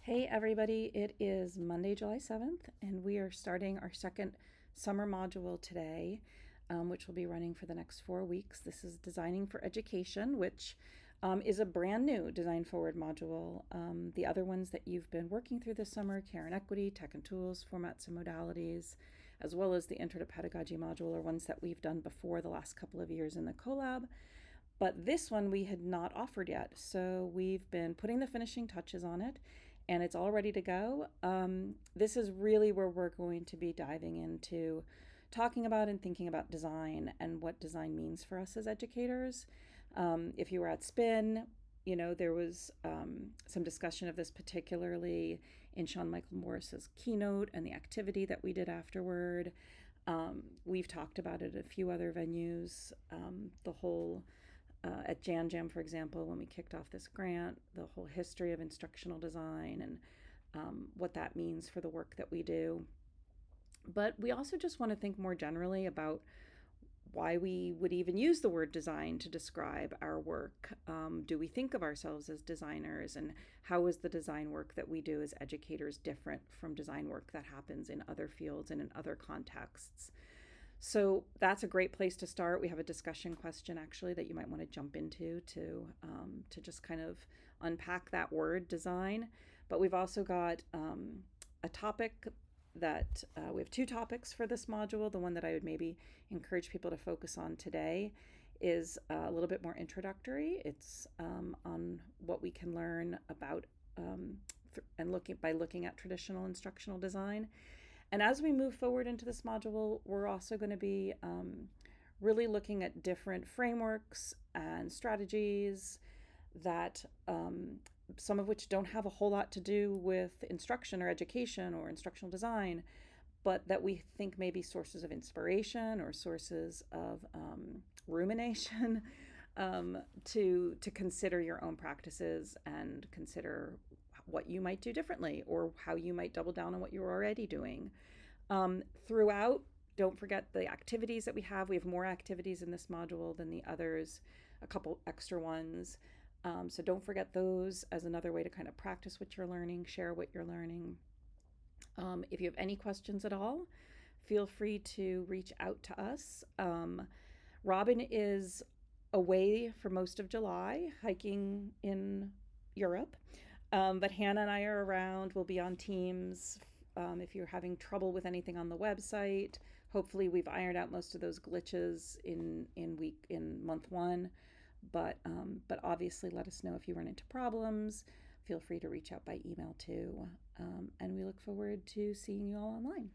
Hey everybody, it is Monday, July 7th, and we are starting our second summer module today, which will be running for the next 4 weeks. This is Designing for Education, which is a brand new Design Forward module. The other ones that you've been working through this summer, Care and Equity, Tech and Tools, Formats and Modalities, as well as the Intro to Pedagogy module, are ones that we've done before the last couple of years in the CoLab. But this one we had not offered yet. So we've been putting the finishing touches on it and it's all ready to go. This is really where we're going to be diving into talking about and thinking about design and what design means for us as educators. If you were at Spin, there was some discussion of this, particularly in Sean Michael Morris's keynote and the activity that we did afterward. We've talked about it at a few other venues. The whole at Jan Jam, for example, when we kicked off this grant, the whole history of instructional design and what that means for the work that we do. But we also just want to think more generally about why we would even use the word design to describe our work. Do we think of ourselves as designers, and how is the design work that we do as educators different from design work that happens in other fields and in other contexts? So that's a great place to start. We have a discussion question actually that you might want to jump into to just kind of unpack that word design. But we've also got a topic that we have two topics for this module. The one that I would maybe encourage people to focus on today is a little bit more introductory. It's on what we can learn about and looking at traditional instructional design. And as we move forward into this module, we're also going to be really looking at different frameworks and strategies that some of which don't have a whole lot to do with instruction or education or instructional design, but that we think may be sources of inspiration or sources of rumination to consider your own practices and consider what you might do differently or how you might double down on what you're already doing. Throughout, don't forget the activities that we have. We have more activities in this module than the others, a couple extra ones. So don't forget those as another way to kind of practice what you're learning, share what you're learning. If you have any questions at all, feel free to reach out to us. Robin is away for most of July, hiking in Europe. But Hannah and I are around. We'll be on Teams. If you're having trouble with anything on the website, hopefully we've ironed out most of those glitches in month one. But obviously, let us know if you run into problems. Feel free to reach out by email too. And we look forward to seeing you all online.